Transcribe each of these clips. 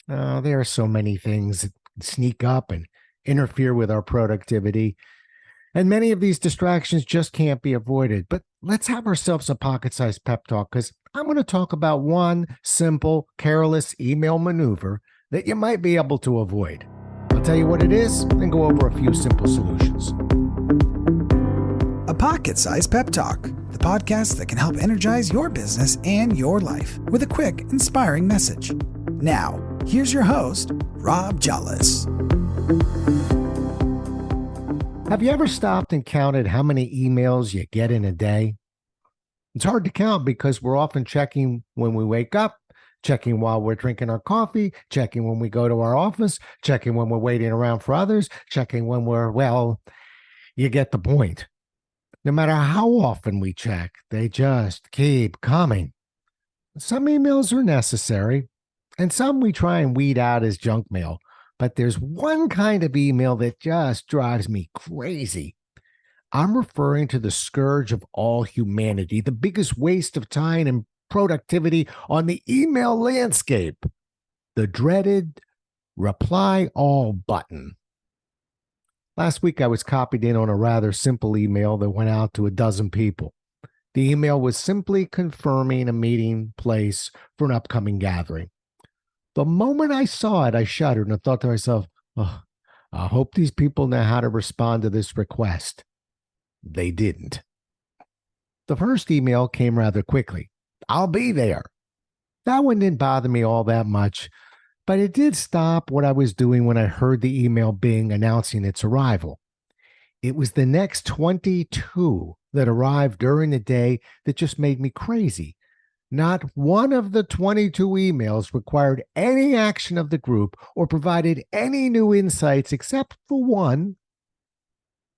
There are so many things that sneak up and interfere with our productivity. And many of these distractions just can't be avoided. But let's have ourselves a pocket sized pep talk because I'm going to talk about one simple, careless email maneuver that you might be able to avoid. I'll tell you what it is and go over a few simple solutions. A pocket-sized pep talk, the podcast that can help energize your business and your life with a quick, inspiring message. Now, here's your host, Rob Jollis. Have you ever stopped and counted how many emails you get in a day? It's hard to count because we're often checking when we wake up, checking while we're drinking our coffee, checking when we go to our office, checking when we're waiting around for others, checking when you get the point. No matter how often we check, they just keep coming. Some emails are necessary, and some we try and weed out as junk mail. But there's one kind of email that just drives me crazy. I'm referring to the scourge of all humanity, the biggest waste of time and productivity on the email landscape, the dreaded reply all button. Last week, I was copied in on a rather simple email that went out to a dozen people. The email was simply confirming a meeting place for an upcoming gathering. The moment I saw it, I shuddered and thought to myself, oh, I hope these people know how to respond to this request. They didn't. The first email came rather quickly. I'll be there. That one didn't bother me all that much, but it did stop what I was doing when I heard the email bing announcing its arrival. It was the next 22 that arrived during the day that just made me crazy. Not one of the 22 emails required any action of the group or provided any new insights except for one,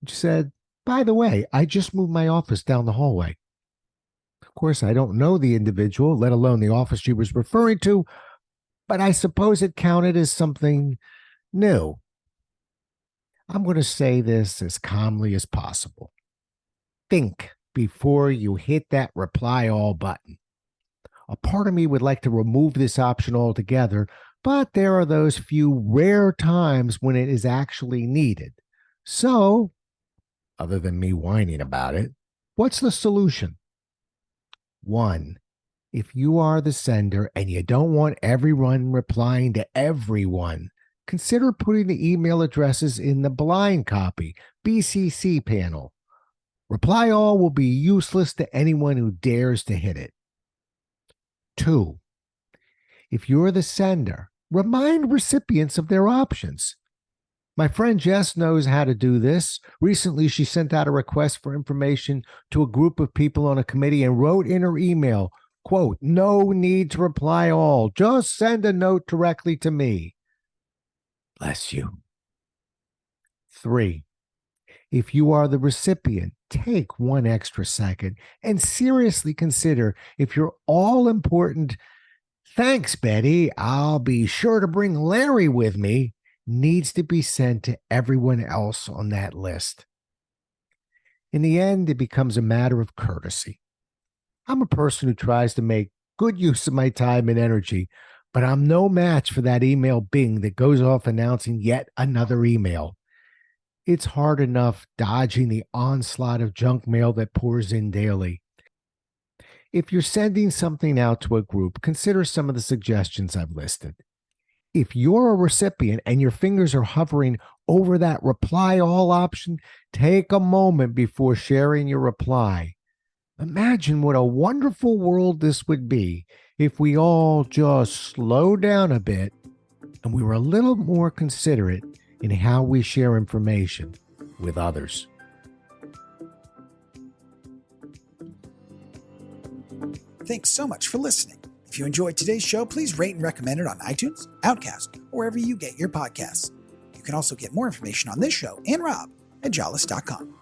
which said, by the way, I just moved my office down the hallway. Of course, I don't know the individual, let alone the office she was referring to, but I suppose it counted as something new. I'm going to say this as calmly as possible. Think before you hit that reply all button. A part of me would like to remove this option altogether, but there are those few rare times when it is actually needed. So, other than me whining about it, what's the solution? 1. If you are the sender and you don't want everyone replying to everyone, consider putting the email addresses in the blind copy, BCC panel. Reply all will be useless to anyone who dares to hit it. 2. If you're the sender, remind recipients of their options. My friend Jess knows how to do this. Recently, she sent out a request for information to a group of people on a committee and wrote in her email, quote, no need to reply all. Just send a note directly to me. Bless you. 3. If you are the recipient, take one extra second and seriously consider if your all-important, thanks, Betty, I'll be sure to bring Larry with me, needs to be sent to everyone else on that list. In the end, it becomes a matter of courtesy. I'm a person who tries to make good use of my time and energy, but I'm no match for that email bing that goes off announcing yet another email. It's hard enough dodging the onslaught of junk mail that pours in daily. If you're sending something out to a group, consider some of the suggestions I've listed. If you're a recipient and your fingers are hovering over that reply all option, take a moment before sharing your reply. Imagine what a wonderful world this would be if we all just slowed down a bit and we were a little more considerate in how we share information with others. Thanks so much for listening. If you enjoyed today's show, please rate and recommend it on iTunes, Outcast, or wherever you get your podcasts. You can also get more information on this show and Rob at jollis.com.